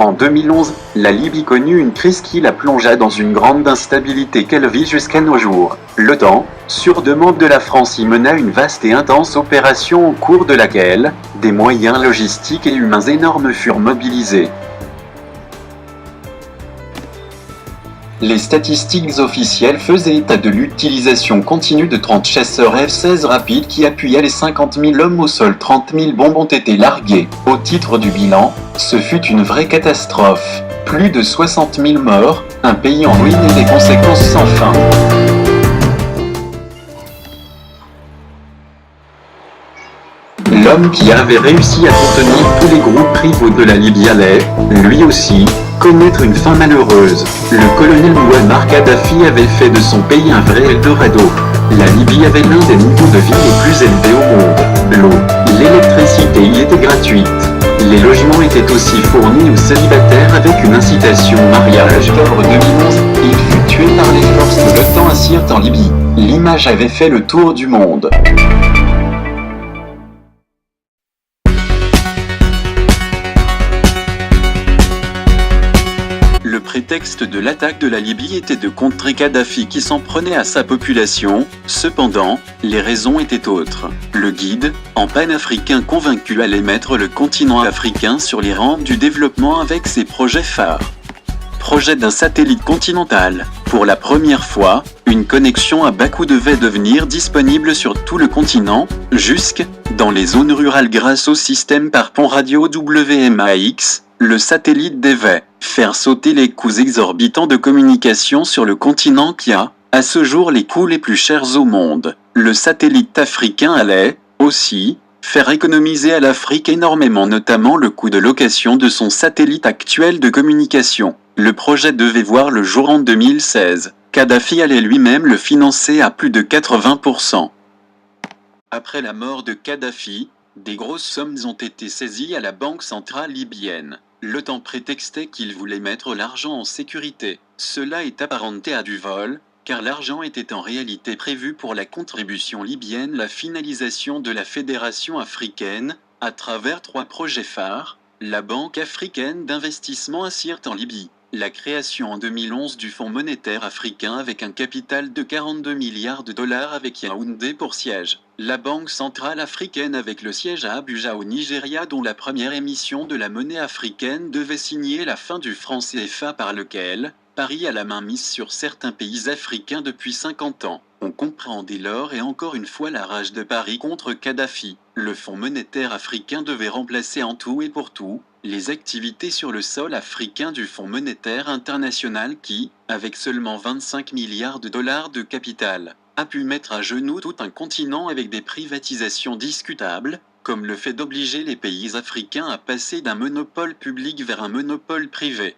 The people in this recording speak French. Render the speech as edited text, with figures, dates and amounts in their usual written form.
En 2011, la Libye connut une crise qui la plongea dans une grande instabilité qu'elle vit jusqu'à nos jours. L'OTAN, sur demande de la France, y mena une vaste et intense opération au cours de laquelle des moyens logistiques et humains énormes furent mobilisés. Les statistiques officielles faisaient état de l'utilisation continue de 30 chasseurs F-16 rapides qui appuyaient les 50 000 hommes au sol. 30 000 bombes ont été larguées. Au titre du bilan, ce fut une vraie catastrophe. Plus de 60 000 morts, un pays en ruine et des conséquences sans fin. L'homme qui avait réussi à contenir tous les groupes rivaux de la Libye allait, lui aussi, connaître une fin malheureuse. Le colonel Mouammar Kadhafi avait fait de son pays un vrai Eldorado. La Libye avait l'un des niveaux de vie les plus élevés au monde. L'eau, l'électricité y étaient gratuites. Les logements étaient aussi fournis aux célibataires avec une incitation au mariage. En octobre 2011, il fut tué par les forces de l'OTAN à Sirte en Libye. L'image avait fait le tour du monde. Le prétexte de l'attaque de la Libye était de contrer Kadhafi qui s'en prenait à sa population. Cependant, les raisons étaient autres. Le guide, en panafricain convaincu, allait mettre le continent africain sur les rampes du développement avec ses projets phares. Projet d'un satellite continental. Pour la première fois, une connexion à bas coût devait devenir disponible sur tout le continent, jusque dans les zones rurales grâce au système par pont radio WMAX. Le satellite devait faire sauter les coûts exorbitants de communication sur le continent qui a, à ce jour, les coûts les plus chers au monde. Le satellite africain allait, aussi, faire économiser à l'Afrique énormément, notamment le coût de location de son satellite actuel de communication. Le projet devait voir le jour en 2016. Kadhafi allait lui-même le financer à plus de 80%. Après la mort de Kadhafi, des grosses sommes ont été saisies à la Banque centrale libyenne. L'OTAN prétextait qu'il voulait mettre l'argent en sécurité. Cela est apparenté à du vol, car l'argent était en réalité prévu pour la contribution libyenne, la finalisation de la Fédération africaine, à travers 3 projets phares, la Banque africaine d'investissement à Sirte en Libye, la création en 2011 du Fonds monétaire africain avec un capital de 42 milliards de dollars avec Yaoundé pour siège, la Banque centrale africaine avec le siège à Abuja au Nigeria dont la première émission de la monnaie africaine devait signer la fin du franc CFA par lequel Paris a la main mise sur certains pays africains depuis 50 ans. On comprend dès lors et encore une fois la rage de Paris contre Kadhafi. Le Fonds monétaire africain devait remplacer en tout et pour tout les activités sur le sol africain du Fonds monétaire international qui, avec seulement 25 milliards de dollars de capital, a pu mettre à genoux tout un continent avec des privatisations discutables, comme le fait d'obliger les pays africains à passer d'un monopole public vers un monopole privé.